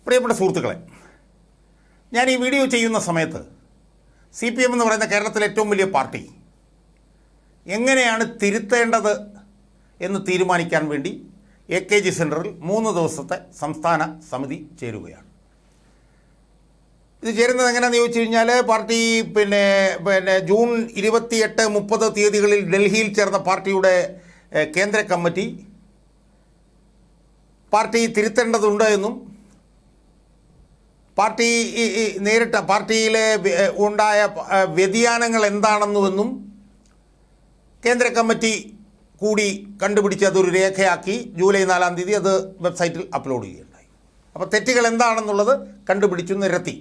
പ്രിയപ്പെട്ട സുഹൃത്തുക്കളെ, ഞാൻ ഈ വീഡിയോ ചെയ്യുന്ന സമയത്ത് CPM എന്ന് പറയുന്ന കേരളത്തിലെ ഏറ്റവും വലിയ പാർട്ടി എങ്ങനെയാണ് തിരുത്തേണ്ടത് എന്ന് തീരുമാനിക്കാൻ വേണ്ടി AKG സെൻറ്ററിൽ 3 ദിവസത്തെ സംസ്ഥാന സമിതി ചേരുകയാണ്. ഇത് ചേരുന്നത് എങ്ങനെയാണെന്ന് ചോദിച്ചു കഴിഞ്ഞാൽ, പാർട്ടി പിന്നെ ജൂൺ 28, 30 തീയതികളിൽ ഡൽഹിയിൽ ചേർന്ന പാർട്ടിയുടെ കേന്ദ്ര കമ്മിറ്റി പാർട്ടി തിരുത്തേണ്ടതുണ്ട് എന്നും പാർട്ടി നേരിട്ട പാർട്ടിയിലെ ഉണ്ടായ വ്യതിയാനങ്ങൾ എന്താണെന്നുവെന്നും കേന്ദ്ര കമ്മിറ്റി കൂടി കണ്ടുപിടിച്ച് അതൊരു രേഖയാക്കി ജൂലൈ 4-ാം തീയതി അത് വെബ്സൈറ്റിൽ അപ്ലോഡ് ചെയ്യുകയുണ്ടായി. അപ്പോൾ തെറ്റുകൾ എന്താണെന്നുള്ളത് കണ്ടുപിടിച്ചു നിരത്തി.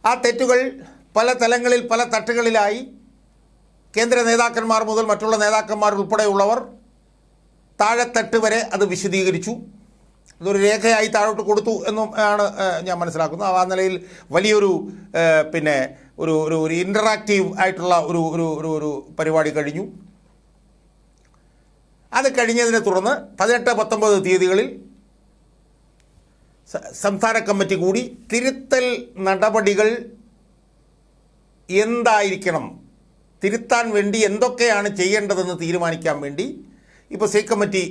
ആ തെറ്റുകൾ പല തലങ്ങളിൽ പല തട്ടുകളിലായി കേന്ദ്ര നേതാക്കന്മാർ മുതൽ മറ്റുള്ള നേതാക്കന്മാർ ഉൾപ്പെടെയുള്ളവർ താഴെത്തട്ട് വരെ അത് വിശദീകരിച്ചു. അതൊരു രേഖയായി താഴോട്ട് കൊടുത്തു എന്നും ആണ് ഞാൻ മനസ്സിലാക്കുന്നത്. ആ നിലയിൽ വലിയൊരു ഒരു ഇൻ്ററാക്റ്റീവ് ആയിട്ടുള്ള ഒരു പരിപാടി കഴിഞ്ഞു. അത് കഴിഞ്ഞതിനെ തുടർന്ന് 18, 19 തീയതികളിൽ സംസ്ഥാന കമ്മിറ്റി കൂടി തിരുത്തൽ നടപടികൾ എന്തായിരിക്കണം, തിരുത്താൻ വേണ്ടി എന്തൊക്കെയാണ് ചെയ്യേണ്ടതെന്ന് തീരുമാനിക്കാൻ വേണ്ടി ഇപ്പോൾ സ്റ്റേറ്റ് കമ്മിറ്റി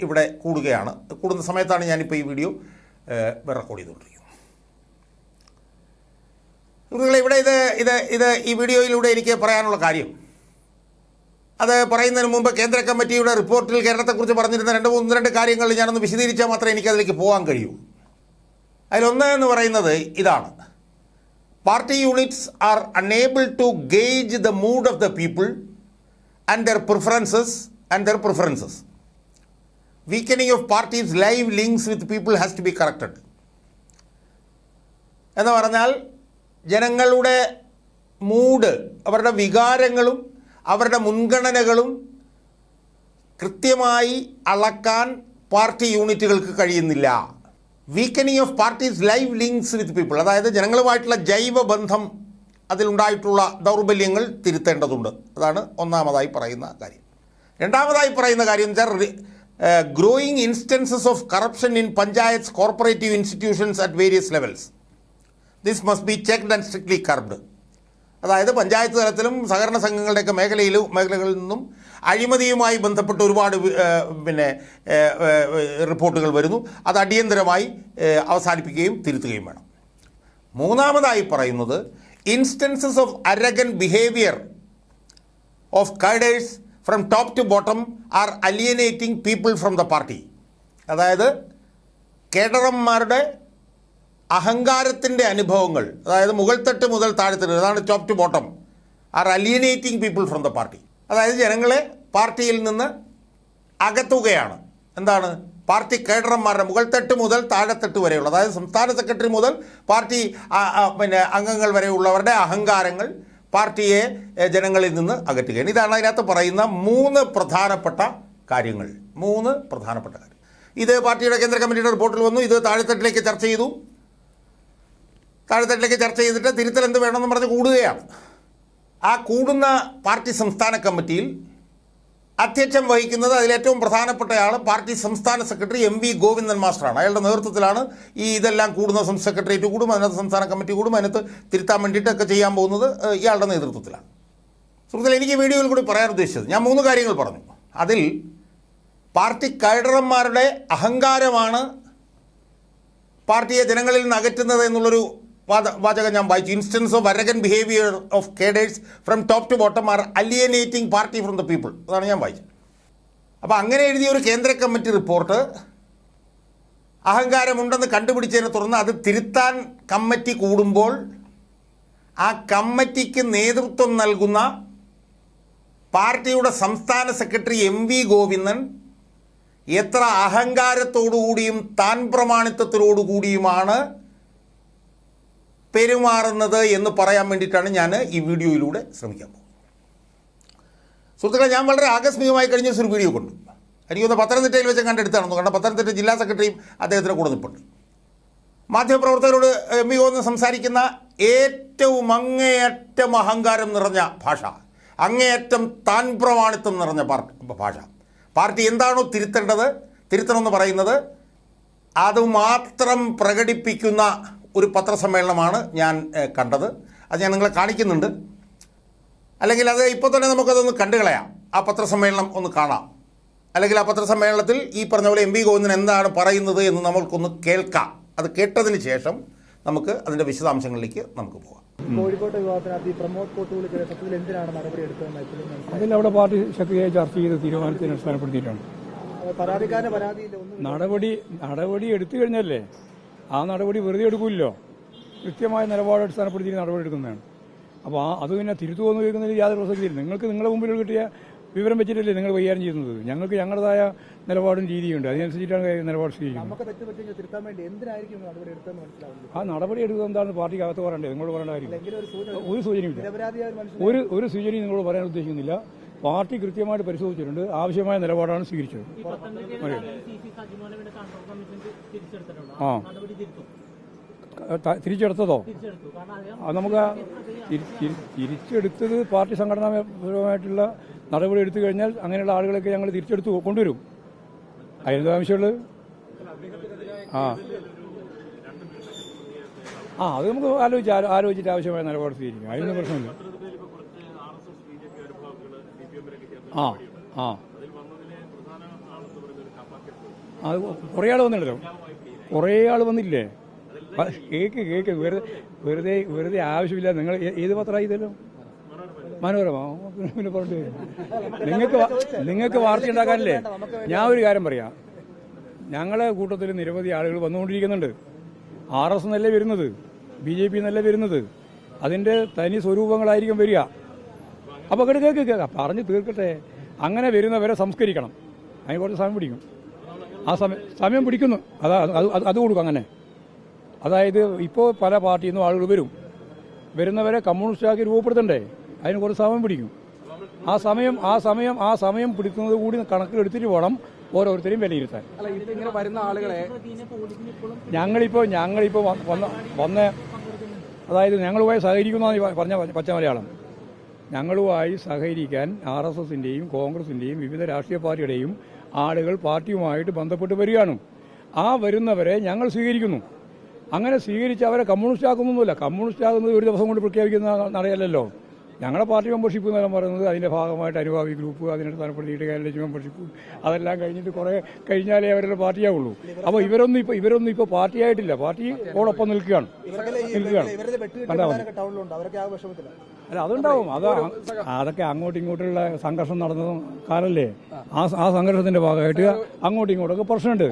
ഇവിടെ കൂടുകയാണ്. കൂടുന്ന സമയത്താണ് ഞാനിപ്പോൾ ഈ വീഡിയോ റെക്കോർഡ് ചെയ്തുകൊണ്ടിരിക്കുന്നത്. സുഹൃത്തുക്കളെ, ഇവിടെ ഈ വീഡിയോയിലൂടെ എനിക്ക് പറയാനുള്ള കാര്യം, അത് പറയുന്നതിന് മുമ്പ് കേന്ദ്ര കമ്മിറ്റിയുടെ റിപ്പോർട്ടിൽ കേരളത്തെക്കുറിച്ച് പറഞ്ഞിരുന്ന 2 കാര്യങ്ങൾ ഞാനൊന്ന് വിശദീകരിച്ചാൽ മാത്രമേ എനിക്കതിലേക്ക് പോകാൻ കഴിയൂ. അതിലൊന്ന് എന്ന് പറയുന്നത് ഇതാണ്: party units are unable to gauge the mood of the people and their preferences. Weakening of parties' live links with people has to be corrected. എന്ന് പറഞ്ഞാൽ ജനങ്ങളുടെ മൂഡ്, അവരുടെ വികാരങ്ങളും അവരുടെ മുൻഗണനകളും കൃത്യമായി അളക്കാൻ പാർട്ടി യൂണിറ്റുകൾക്ക് കഴിയുന്നില്ല. Weakening of parties live links with people, അതായത് ജനങ്ങളുമായിട്ടുള്ള ജൈവ ബന്ധം, അതിലുണ്ടായിട്ടുള്ള ദൗർബല്യങ്ങൾ തിരുത്തേണ്ടതുണ്ട്. അതാണ് ഒന്നാമതായി പറയുന്ന കാര്യം. രണ്ടാമതായി പറയുന്ന കാര്യം എന്ന് വെച്ചാൽ growing instances of corruption in panchayats, corporative institutions at various levels. This must be checked and strictly curbed. അതായത് പഞ്ചായത്ത് തലത്തിലും സഹകരണ സംഘങ്ങളുടെയൊക്കെ മേഖലകളിൽ നിന്നും അഴിമതിയുമായി ബന്ധപ്പെട്ട് ഒരുപാട് റിപ്പോർട്ടുകൾ വരുന്നു. അത് അടിയന്തരമായി അവസാനിപ്പിക്കുകയും തിരുത്തുകയും വേണം. മൂന്നാമതായി പറയുന്നത് instances of arrogant behaviour of cadres from top to bottom are alienating people from the party. അതായത് കേഡറന്മാരുടെ അഹങ്കാരത്തിൻ്റെ അനുഭവങ്ങൾ, അതായത് മുകൾത്തട്ട് മുതൽ താഴെത്തട്ട്, അതാണ് top to bottom, are alienating people from the party. അതായത് ജനങ്ങളെ പാർട്ടിയിൽ നിന്ന് അകത്തുകയാണ്. എന്താണ്? പാർട്ടി കേഡറന്മാരുടെ മുകൾത്തട്ട് മുതൽ താഴെത്തട്ട് വരെയുള്ള, അതായത് സംസ്ഥാന സെക്രട്ടറി മുതൽ പാർട്ടി അംഗങ്ങൾ വരെയുള്ളവരുടെ അഹങ്കാരങ്ങൾ പാർട്ടിയെ ജനങ്ങളിൽ നിന്ന് അകറ്റുകയാണ്. ഇതാണ് അതിനകത്ത് പറയുന്ന 3 പ്രധാനപ്പെട്ട കാര്യങ്ങൾ. ഇത് പാർട്ടിയുടെ കേന്ദ്ര കമ്മിറ്റിയുടെ റിപ്പോർട്ടിൽ വന്നു. ഇത് താഴെത്തട്ടിലേക്ക് ചർച്ച ചെയ്തു. താഴെത്തട്ടിലേക്ക് ചർച്ച ചെയ്തിട്ട് തിരുത്തൽ എന്ത് വേണമെന്ന് പറഞ്ഞ് കൂടുകയാണ്. ആ കൂടുന്ന പാർട്ടി സംസ്ഥാന കമ്മിറ്റിയിൽ അധ്യക്ഷം വഹിക്കുന്നത്, അതിലേറ്റവും പ്രധാനപ്പെട്ടയാൾ പാർട്ടി സംസ്ഥാന സെക്രട്ടറി MV ഗോവിന്ദൻ മാസ്റ്ററാണ്. അയാളുടെ നേതൃത്വത്തിലാണ് ഇതെല്ലാം കൂടുന്ന. സെക്രട്ടേറിയറ്റ് കൂടും, അതിനകത്ത് സംസ്ഥാന കമ്മിറ്റി കൂടും, അതിനകത്ത് തിരുത്താൻ വേണ്ടിയിട്ടൊക്കെ ചെയ്യാൻ പോകുന്നത് ഇയാളുടെ നേതൃത്വത്തിലാണ്. സുഹൃത്തുക്കളെ, എനിക്ക് വീഡിയോയിൽ കൂടി പറയാൻ ഉദ്ദേശിച്ചത്, ഞാൻ 3 കാര്യങ്ങൾ പറഞ്ഞു. അതിൽ പാർട്ടി കേഡറന്മാരുടെ അഹങ്കാരമാണ് പാർട്ടിയെ ജനങ്ങളിൽ നിന്ന് അകറ്റുന്നത് എന്നുള്ളൊരു വാചകം ഞാൻ വായിച്ചു. Instance of arrogant behaviour of cadres from top to bottom are alienating party from the people. അതാണ് ഞാൻ വായിച്ചത്. അപ്പോൾ അങ്ങനെ എഴുതിയ ഒരു കേന്ദ്ര കമ്മിറ്റി റിപ്പോർട്ട് അഹങ്കാരമുണ്ടെന്ന് കണ്ടുപിടിച്ചതിനെ തുടർന്ന് അത് തിരുത്താൻ കമ്മിറ്റി കൂടുമ്പോൾ ആ കമ്മിറ്റിക്ക് നേതൃത്വം നൽകുന്ന പാർട്ടിയുടെ സംസ്ഥാന സെക്രട്ടറി MV ഗോവിന്ദൻ എത്ര അഹങ്കാരത്തോടുകൂടിയും താൻ പ്രമാണിത്വത്തോടുകൂടിയുമാണ് പെരുമാറുന്നത് എന്ന് പറയാൻ വേണ്ടിയിട്ടാണ് ഞാൻ ഈ വീഡിയോയിലൂടെ ശ്രമിക്കാൻ പോകുന്നത്. സുഹൃത്തുക്കളെ, ഞാൻ വളരെ ആകസ്മികമായി കഴിഞ്ഞ ഒരു വീഡിയോ കൊണ്ടു. എനിക്കൊന്ന് പത്തനംതിട്ടയിൽ വെച്ച് കണ്ടെടുത്താണെന്ന്. കാരണം പത്തനംതിട്ട ജില്ലാ സെക്രട്ടറിയും അദ്ദേഹത്തിന് കൂടെ നിൽപ്പുണ്ട്. മാധ്യമപ്രവർത്തകരോട് MV ഗോവിന്ദൻ സംസാരിക്കുന്ന ഏറ്റവും അങ്ങേയറ്റം അഹങ്കാരം നിറഞ്ഞ ഭാഷ, അങ്ങേയറ്റം താൻ പ്രമാണിത്വം നിറഞ്ഞ ഭാഷ. പാർട്ടി എന്താണോ തിരുത്തേണ്ടത്, തിരുത്തണമെന്ന് പറയുന്നത് അതുമാത്രം പ്രകടിപ്പിക്കുന്ന ഒരു പത്രസമ്മേളനമാണ് ഞാൻ കണ്ടത്. അത് ഞാൻ നിങ്ങളെ കാണിക്കുന്നുണ്ട്. അല്ലെങ്കിൽ അത് ഇപ്പോൾ തന്നെ നമുക്കതൊന്ന് കണ്ടുകളയാം. ആ പത്രസമ്മേളനം ഒന്ന് കാണാം. അല്ലെങ്കിൽ ആ പത്രസമ്മേളനത്തിൽ ഈ പറഞ്ഞ പോലെ MP ഗോവിന്ദൻ എന്താണ് പറയുന്നത് എന്ന് നമ്മൾക്കൊന്ന് കേൾക്കാം. അത് കേട്ടതിന് ശേഷം നമുക്ക് അതിൻ്റെ വിശദാംശങ്ങളിലേക്ക് നമുക്ക് പോകാം. കോഴിക്കോട്ടെ വിവാദത്തിനകത്ത് ഈ പ്രമോദ് കോട്ടൂളിക്ക് സത്യത്തിൽ എന്തിനാണ് നടപടി എടുത്തതെന്ന് അതിൽ അവിടെ പാർട്ടി ശക്തിയായി ചർച്ച ചെയ്ത് തീരുമാനത്തിന് അടിസ്ഥാനപ്പെടുത്തിയിട്ടാണ്. പരാതിക്കാരന് പരാതിയില്ല. നടപടി എടുത്തു കഴിഞ്ഞല്ലേ, ആ നടപടി വെറുതെ എടുക്കില്ലല്ലോ. കൃത്യമായ നിലപാട് അടിസ്ഥാനപ്പെടുത്തി നടപടി എടുക്കുന്നതാണ്. അപ്പോൾ അത് പിന്നെ തിരുത്തുമെന്ന് കേൾക്കുന്നതിൽ യാതൊരു പ്രസക്തിയില്ല. നിങ്ങൾക്ക് നിങ്ങളുടെ മുമ്പിൽ കിട്ടിയ വിവരം വെച്ചിട്ടല്ലേ നിങ്ങൾ കൈകാര്യം ചെയ്യുന്നത്. ഞങ്ങൾക്ക് ഞങ്ങളുടേതായ നിലപാടും രീതിയുണ്ട്, അതിനനുസരിച്ചിട്ടാണ് നിലപാട് സ്വീകരിക്കുന്നത്. ആ നടപടി എടുക്കുന്നത് എന്താണെന്ന് പാർട്ടിക്ക് അകത്ത് പറയണ്ടേ, നിങ്ങളോട് പറയേണ്ട കാര്യമില്ല. ഒരു സൂചനയില്ല, ഒരു സൂചനയും നിങ്ങളോട് പറയാൻ ഉദ്ദേശിക്കുന്നില്ല. പാർട്ടി കൃത്യമായിട്ട് പരിശോധിച്ചിട്ടുണ്ട്, ആവശ്യമായ നിലപാടാണ് സ്വീകരിച്ചത്. ആ തിരിച്ചെടുത്തതോ? നമുക്ക് തിരിച്ചെടുത്തത് പാർട്ടി സംഘടനാപരമായിട്ടുള്ള നടപടി എടുത്തു കഴിഞ്ഞാൽ അങ്ങനെയുള്ള ആളുകളൊക്കെ ഞങ്ങൾ തിരിച്ചെടുത്ത് കൊണ്ടുവരും. അതിനെന്താ ആവശ്യമുള്ളത്? അത് നമുക്ക് ആലോചിച്ചിട്ട് ആവശ്യമായ നിലപാട് സ്വീകരിക്കും. അതിനൊന്നും പ്രശ്നമില്ല. അത് കുറേ ആൾ വന്നില്ലല്ലോ, കുറേ ആൾ വന്നില്ലേ? കേക്ക് വെറുതെ ആവശ്യമില്ല. നിങ്ങൾ ഏത് പത്രമായി ഇതല്ലോ? മനോരമ. പിന്നെ പറഞ്ഞിട്ട് നിങ്ങൾക്ക് വാർത്ത ഉണ്ടാക്കാനല്ലേ? ഞാൻ ഒരു കാര്യം പറയാം, ഞങ്ങളെ കൂട്ടത്തിൽ നിരവധി ആളുകൾ വന്നുകൊണ്ടിരിക്കുന്നുണ്ട്. RS എന്നല്ലേ വരുന്നത്, BJP എന്നല്ലേ വരുന്നത്. അതിൻ്റെ തനി സ്വരൂപങ്ങളായിരിക്കും വരിക. അപ്പോൾ കേൾക്കുക പറഞ്ഞ് തീർക്കട്ടെ. അങ്ങനെ വരുന്നവരെ സംസ്കരിക്കണം. അതിന് കുറച്ച് സമയം പിടിക്കും. ആ സമയം പിടിക്കുന്നു. അത് കൊടുക്കും. അങ്ങനെ അതായത് ഇപ്പോൾ പല പാർട്ടിയിൽ നിന്നും ആളുകൾ വരുന്നവരെ കമ്മ്യൂണിസ്റ്റാക്കി രൂപപ്പെടുത്തണ്ടേ, അതിന് കുറച്ച് സമയം പിടിക്കും. ആ സമയം പിടിക്കുന്നത് കൂടി കണക്കിലെടുത്തിട്ട് വേണം ഓരോരുത്തരെയും വിലയിരുത്താൻ. ഞങ്ങളിപ്പോൾ വന്ന അതായത് ഞങ്ങളുമായി സഹകരിക്കുന്നതാണ് പറഞ്ഞ പച്ച മലയാളം. ഞങ്ങളുമായി സഹകരിക്കാൻ RSSന്റെയും കോൺഗ്രസിന്റെയും വിവിധ രാഷ്ട്രീയ പാർട്ടിയുടെയും ആളുകൾ പാർട്ടിയുമായിട്ട് ബന്ധപ്പെട്ട് വരികയാണ്. ആ വരുന്നവരെ ഞങ്ങൾ സ്വീകരിക്കുന്നു. അങ്ങനെ സ്വീകരിച്ച് അവരെ കമ്മ്യൂണിസ്റ്റ് ആക്കുന്നൊന്നുമില്ല. കമ്മ്യൂണിസ്റ്റ് ആകുന്നത് ഒരു ദിവസം കൊണ്ട് പ്രഖ്യാപിക്കുന്ന നടയല്ലല്ലോ. ഞങ്ങളുടെ പാർട്ടി മെമ്പർഷിപ്പ് എന്നെല്ലാം പറയുന്നത് അതിൻ്റെ ഭാഗമായിട്ട് അനുഭാവി ഗ്രൂപ്പ്, അതിനടിസ്ഥാനപ്പെടുത്തിയിട്ട് കാൻഡിഡേറ്റ് മെമ്പർഷിപ്പ്, അതെല്ലാം കഴിഞ്ഞിട്ട് കുറേ കഴിഞ്ഞാലേ അവരുടെ പാർട്ടിയാവുള്ളൂ. അപ്പോൾ ഇവരൊന്നും ഇപ്പോൾ പാർട്ടിയായിട്ടില്ല, പാർട്ടിയോടൊപ്പം നിൽക്കുകയാണ്. അല്ല അതുണ്ടാവും, അതൊക്കെ അങ്ങോട്ടും ഇങ്ങോട്ടുള്ള സംഘർഷം നടന്ന കാലല്ലേ. ആ സംഘർഷത്തിന്റെ ഭാഗമായിട്ട് അങ്ങോട്ടും ഇങ്ങോട്ടൊക്കെ പ്രശ്നമുണ്ട്.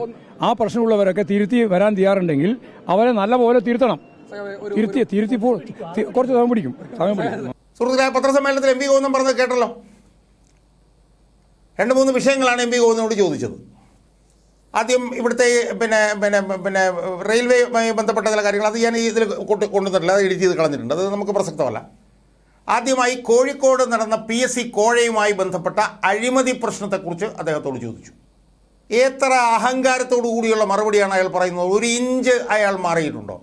ആ പ്രശ്നമുള്ളവരൊക്കെ തിരുത്തി വരാൻ തയ്യാറുണ്ടെങ്കിൽ അവരെ നല്ലപോലെ തിരുത്തണം. തിരുത്തി കുറച്ച് സമയം പിടിക്കും. സുഹൃത്തുക്കളെ, പത്രസമ്മേളനത്തിൽ MP ഗോവിന്ദൻ പറഞ്ഞത് കേട്ടല്ലോ. 2-3 വിഷയങ്ങളാണ് MP ഗോവിന്ദനോട് ചോദിച്ചത്. ആദ്യം ഇവിടുത്തെ പിന്നെ റെയിൽവേയുമായി ബന്ധപ്പെട്ട ചില കാര്യങ്ങൾ, അത് ഞാൻ ഇതിൽ കൊണ്ടുവന്നിട്ടില്ല, അത് എഡിറ്റ് ചെയ്ത് കളഞ്ഞിട്ടുണ്ട്, അത് നമുക്ക് പ്രസക്തമല്ല. ആദ്യമായി കോഴിക്കോട് നടന്ന PSC കോഴയുമായി ബന്ധപ്പെട്ട അഴിമതി പ്രശ്നത്തെക്കുറിച്ച് അദ്ദേഹത്തോട് ചോദിച്ചു. എത്ര അഹങ്കാരത്തോടു കൂടിയുള്ള മറുപടിയാണ് അയാൾ പറയുന്നത്. 1 ഇഞ്ച് അയാൾ മാറിയിട്ടുണ്ടോ?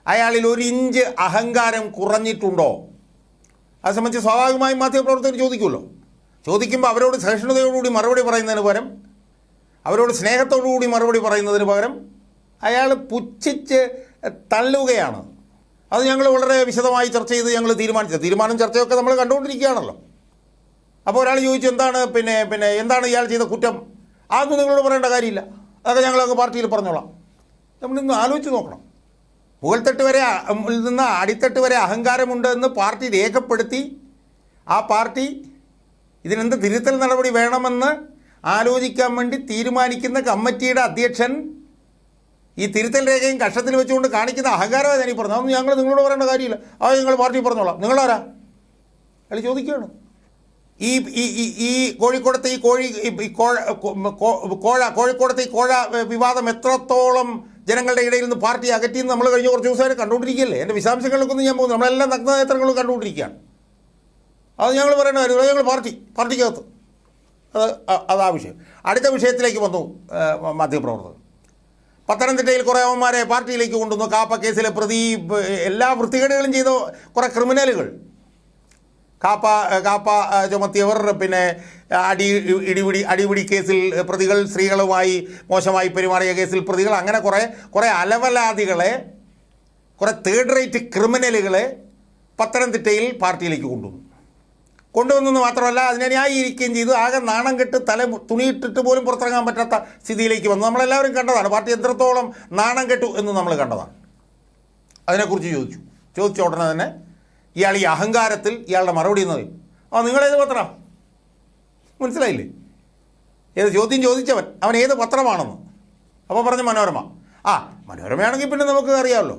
അയാളിൽ 1 ഇഞ്ച് അഹങ്കാരം കുറഞ്ഞിട്ടുണ്ടോ? അത് സംബന്ധിച്ച് സ്വാഭാവികമായും മാധ്യമപ്രവർത്തകർ ചോദിക്കുമല്ലോ. ചോദിക്കുമ്പോൾ അവരോട് സഹിഷ്ണുതയോടുകൂടി മറുപടി പറയുന്നതിന് പകരം, അവരോട് സ്നേഹത്തോടുകൂടി മറുപടി പറയുന്നതിന് പകരം അയാൾ പുച്ഛിച്ച് തള്ളുകയാണ്. അത് ഞങ്ങൾ വളരെ വിശദമായി ചർച്ച ചെയ്ത് ഞങ്ങൾ തീരുമാനം ചർച്ചയൊക്കെ നമ്മൾ കണ്ടുകൊണ്ടിരിക്കുകയാണല്ലോ. അപ്പോൾ ഒരാൾ ചോദിച്ചു എന്താണ് ഇയാൾ ചെയ്ത കുറ്റം? അതൊന്നും നിങ്ങളോട് പറയേണ്ട കാര്യമില്ല, അതൊക്കെ ഞങ്ങളങ്ങ് പാർട്ടിയിൽ പറഞ്ഞോളാം. നമ്മളിന്ന് ആലോചിച്ച് നോക്കണം. മുകൾത്തട്ട് വരെ നിന്ന് അടിത്തട്ട് വരെ അഹങ്കാരമുണ്ട് എന്ന് പാർട്ടി രേഖപ്പെടുത്തി, ആ പാർട്ടി ഇതിനെന്ത് തിരുത്തൽ നടപടി വേണമെന്ന് ആലോചിക്കാൻ വേണ്ടി തീരുമാനിക്കുന്ന കമ്മിറ്റിയുടെ അധ്യക്ഷൻ ഈ തിരുത്തൽ രേഖയും കഷത്തിൽ വെച്ചുകൊണ്ട് കാണിക്കുന്ന അഹങ്കാരമായി തന്നെ പറഞ്ഞു. അതൊന്നും ഞങ്ങൾ നിങ്ങളോട് പറയേണ്ട കാര്യമില്ല, അത് ഞങ്ങൾ പാർട്ടി പറഞ്ഞോളാം. നിങ്ങളാരാ? അയാൾ ചോദിക്കുകയാണ്. ഈ കോഴിക്കോടത്തെ കോഴിക്കോടത്തെ ഈ കോഴ വിവാദം എത്രത്തോളം ജനങ്ങളുടെ ഇടയിൽ നിന്ന് പാർട്ടി അകറ്റിയെന്ന് നമ്മൾ കഴിഞ്ഞ കുറച്ച് ദിവസമായിട്ട് കണ്ടുകൊണ്ടിരിക്കുകയല്ലേ. എൻ്റെ വിശദാംശങ്ങളിലൊക്കെ ഒന്നും ഞാൻ പോകുന്നു, നമ്മളെല്ലാം നഗ്നനേത്രങ്ങളും കണ്ടുകൊണ്ടിരിക്കുകയാണ്. അത് ഞങ്ങൾ പറയേണ്ട കാര്യം, ഞങ്ങൾ പാർട്ടിക്കകത്ത് അതാ വിഷയം. അടുത്ത വിഷയത്തിലേക്ക് വന്നു മാധ്യമപ്രവർത്തകർ. പത്തനംതിട്ടയിൽ കുറേ അവന്മാരെ പാർട്ടിയിലേക്ക് കൊണ്ടുവന്നു. കാപ്പ കേസിലെ പ്രതി, എല്ലാ വൃത്തികേടുകളും ചെയ്ത കുറേ ക്രിമിനലുകൾ കാപ്പ ചുമത്തിയവർ, പിന്നെ അടിപിടി കേസിൽ പ്രതികൾ, സ്ത്രീകളുമായി മോശമായി പെരുമാറിയ കേസിൽ പ്രതികൾ, അങ്ങനെ കുറേ അലവലാദികളെ, കുറേ തേർഡ് റേറ്റ് ക്രിമിനലുകളെ പത്തനംതിട്ടയിൽ പാർട്ടിയിലേക്ക് കൊണ്ടുവന്നെന്ന് മാത്രമല്ല അതിനെ ന്യായീകരിക്കുകയും ചെയ്തു. ആകെ നാണം കെട്ട് തുണിയിട്ടിട്ട് പോലും പുറത്തിറങ്ങാൻ പറ്റാത്ത സ്ഥിതിയിലേക്ക് വന്നു. നമ്മളെല്ലാവരും കണ്ടതാണ് പാർട്ടി എത്രത്തോളം നാണം കെട്ടു എന്ന് നമ്മൾ കണ്ടതാണ്. അതിനെക്കുറിച്ച് ചോദിച്ച ഉടനെ തന്നെ ഇയാൾ ഈ അഹങ്കാരത്തിൽ ഇയാളുടെ മറുപടി എന്ന് പറയും, നിങ്ങളേത് പത്രം, മനസ്സിലായില്ലേ? ഏത് ചോദ്യം ചോദിച്ചവൻ അവൻ ഏത് പത്രമാണെന്ന്. അപ്പോൾ പറഞ്ഞ മനോരമ. മനോരമയാണെങ്കിൽ പിന്നെ നമുക്ക് അറിയാമല്ലോ.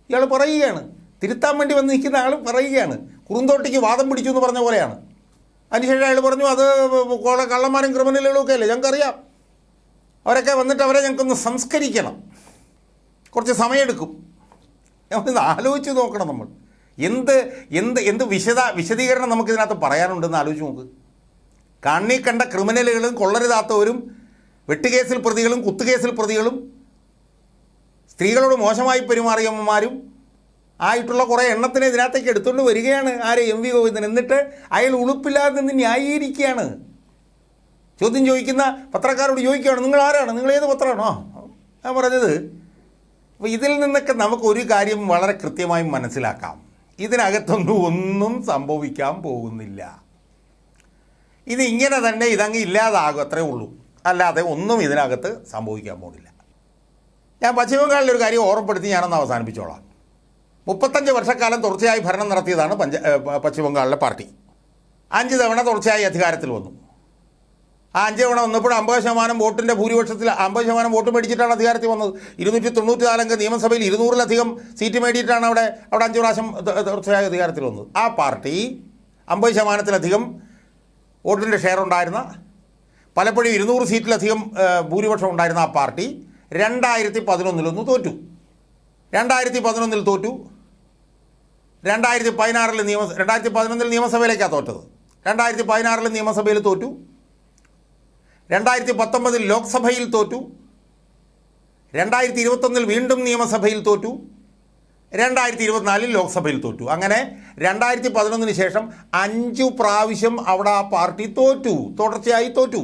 ഇയാൾ പറയുകയാണ്, തിരുത്താൻ വേണ്ടി വന്ന് നിൽക്കുന്ന ആൾ പറയുകയാണ്, കുറുന്തോട്ടിക്ക് വാദം പിടിച്ചു എന്ന് പറഞ്ഞ പോലെയാണ്. അതിനുശേഷം അയാൾ പറഞ്ഞു, അത് കള്ളന്മാരും ക്രിമിനലുകളും ഒക്കെ അല്ലേ, ഞങ്ങൾക്കറിയാം, അവരൊക്കെ വന്നിട്ട് അവരെ ഞങ്ങൾക്കൊന്ന് സംസ്കരിക്കണം, കുറച്ച് സമയമെടുക്കും. നമുക്കിത് ആലോചിച്ച് നോക്കണം. നമ്മൾ എന്ത് വിശദീകരണം നമുക്കിതിനകത്ത് പറയാനുണ്ടെന്ന് ആലോചിച്ച് നോക്ക്. കണ്ണി കണ്ട ക്രിമിനലുകളും കൊള്ളരുതാത്തവരും വെട്ടുകേസിൽ പ്രതികളും കുത്തുകേസിൽ പ്രതികളും സ്ത്രീകളോട് മോശമായി പെരുമാറിയമ്മമാരും ആയിട്ടുള്ള കുറേ എണ്ണത്തിനെ ഇതിനകത്തേക്ക് എടുത്തുകൊണ്ട് വരികയാണ് MV ഗോവിന്ദൻ. എന്നിട്ട് അയാൾ ഉളുപ്പില്ലാതെ നിന്ന് ന്യായീകരിക്കുകയാണ്. ചോദ്യം ചോദിക്കുന്ന പത്രക്കാരോട് ചോദിക്കുകയാണ്, നിങ്ങൾ ആരാണ്, നിങ്ങൾ ഏത് പത്രമാണോ? ഞാൻ പറഞ്ഞത്, അപ്പോൾ ഇതിൽ നിന്നൊക്കെ നമുക്കൊരു കാര്യം വളരെ കൃത്യമായി മനസ്സിലാക്കാം. ഒന്നും സംഭവിക്കാൻ പോകുന്നില്ല. ഇത് ഇങ്ങനെ തന്നെ ഇതങ്ങ് ഇല്ലാതാകും, അത്രേ ഉള്ളൂ. അല്ലാതെ ഒന്നും ഇതിനകത്ത് സംഭവിക്കാൻ പോകുന്നില്ല. ഞാൻ പശ്ചിമബംഗാളിലെ ഒരു കാര്യം ഓർമ്മപ്പെടുത്തി ഞാനൊന്ന് അവസാനിപ്പിച്ചോളാം. 35 വർഷക്കാലം തുടർച്ചയായി ഭരണം നടത്തിയതാണ് പശ്ചിമബംഗാളിലെ പാർട്ടി. 5 തവണ തുടർച്ചയായി അധികാരത്തിൽ വന്നു. ആ 5 തവണ വന്നപ്പോൾ 50% വോട്ടിൻ്റെ ഭൂരിപക്ഷത്തിൽ 50% വോട്ട് മേടിച്ചിട്ടാണ് അധികാരത്തിൽ വന്നത്. 294 അംഗ നിയമസഭയിൽ 200-ലധികം സീറ്റ് മേടിയിട്ടാണ് അവിടെ 5 പ്രാവശ്യം തുടർച്ചയായി അധികാരത്തിൽ വന്നത്. ആ പാർട്ടി 50%-ലധികം വോട്ടിൻ്റെ ഷെയർ ഉണ്ടായിരുന്ന, പലപ്പോഴും 200 സീറ്റിലധികം ഭൂരിപക്ഷം ഉണ്ടായിരുന്ന ആ പാർട്ടി 2011 തോറ്റു. 2011 തോറ്റു. 2011 നിയമസഭയിലേക്കാണ് തോറ്റത്. 2016 നിയമസഭയിൽ തോറ്റു. 2019 ലോക്സഭയിൽ തോറ്റു. 2021 വീണ്ടും നിയമസഭയിൽ തോറ്റു. 2024 ലോക്സഭയിൽ തോറ്റു. അങ്ങനെ 2011 ശേഷം 5 പ്രാവശ്യം അവിടെ ആ പാർട്ടി തോറ്റു, തുടർച്ചയായി തോറ്റു.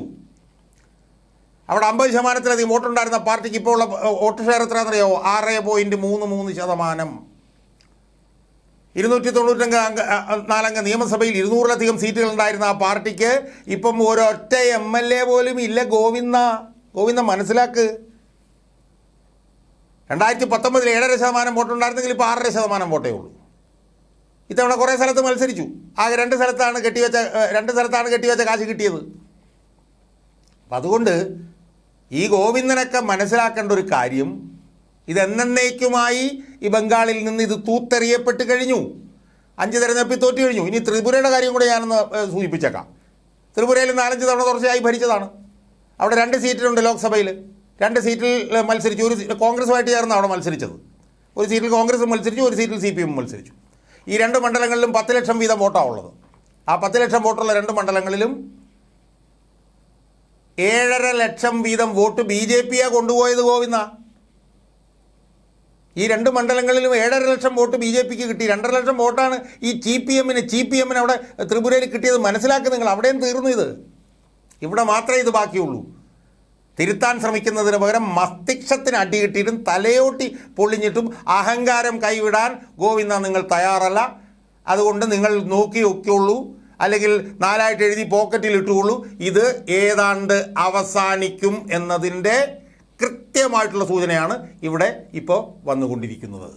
അവിടെ 50%-ലധികം വോട്ടുണ്ടായിരുന്ന പാർട്ടിക്ക് ഇപ്പോൾ ഉള്ള വോട്ട് ഷെയർ എത്രയാണെന്നറിയാമോ? 6.33%. 294 അംഗ നിയമസഭയിൽ 200-ലധികം സീറ്റുകൾ ഉണ്ടായിരുന്ന ആ പാർട്ടിക്ക് ഇപ്പം ഒരൊറ്റ MLA പോലും ഇല്ല. ഗോവിന്ദ മനസ്സിലാക്ക്. 2019 7.5% വോട്ടുണ്ടായിരുന്നെങ്കിൽ ഇപ്പോൾ 6.5% വോട്ടേ ഉള്ളൂ. ഇത്തവണ കുറേ സ്ഥലത്ത് മത്സരിച്ചു. ആകെ 2 സ്ഥലത്താണ് കെട്ടിവെച്ച കാശ് കിട്ടിയത്. അപ്പം അതുകൊണ്ട് ഈ ഗോവിന്ദനൊക്കെ മനസ്സിലാക്കേണ്ട ഒരു കാര്യം, ഇതെന്നേക്കുമായി ഈ ബംഗാളിൽ നിന്ന് ഇത് തൂത്തെറിയപ്പെട്ട് കഴിഞ്ഞു. 5 തെരഞ്ഞെടുപ്പിൽ തോറ്റു കഴിഞ്ഞു. ഇനി ത്രിപുരയുടെ കാര്യം കൂടെ ഞാനൊന്ന് സൂചിപ്പിച്ചേക്കാം. ത്രിപുരയിൽ 4 തവണ തുടർച്ചയായി ഭരിച്ചതാണ്. അവിടെ 2 സീറ്റിലുണ്ട് ലോക്സഭയിൽ. 2 സീറ്റിൽ മത്സരിച്ചു. ഒരു കോൺഗ്രസുമായിട്ട് ചേർന്ന് അവിടെ മത്സരിച്ചത്. ഒരു സീറ്റിൽ കോൺഗ്രസ് മത്സരിച്ചു, ഒരു സീറ്റിൽ CPM മത്സരിച്ചു. ഈ 2 മണ്ഡലങ്ങളിലും 10 ലക്ഷം വീതം വോട്ടാണ് ഉള്ളത്. ആ 10 ലക്ഷം വോട്ടുള്ള 2 മണ്ഡലങ്ങളിലും 7.5 ലക്ഷം വീതം വോട്ട് BJPയാണ് കൊണ്ടുപോയത്. ഗോവിന്ദ, ഈ 2 മണ്ഡലങ്ങളിലും 7.5 ലക്ഷം വോട്ട് BJPക്ക് കിട്ടി. 2.5 ലക്ഷം വോട്ടാണ് ഈ CPM-ന് അവിടെ ത്രിപുരയിൽ കിട്ടിയത്. മനസ്സിലാക്കുക നിങ്ങൾ. അവിടെയും തീർന്നു ഇത്. ഇവിടെ മാത്രമേ ഇത് ബാക്കിയുള്ളൂ. തിരുത്താൻ ശ്രമിക്കുന്നതിന് പകരം മസ്തിഷ്കത്തിന് അടി കിട്ടിയിട്ടും തലയോട്ടി പൊളിഞ്ഞിട്ടും അഹങ്കാരം കൈവിടാൻ ഗോവിന്ദ നിങ്ങൾ തയ്യാറല്ല. അതുകൊണ്ട് നിങ്ങൾ നോക്കിയൊക്കെയുള്ളൂ, അല്ലെങ്കിൽ 4 എഴുതി പോക്കറ്റിൽ ഇട്ടുകൊള്ളൂ. ഇത് ഏതാണ്ട് അവസാനിക്കും എന്നതിൻ്റെ കൃത്യമായിട്ടുള്ള സൂചനയാണ് ഇവിടെ ഇപ്പോൾ വന്നുകൊണ്ടിരിക്കുന്നത്.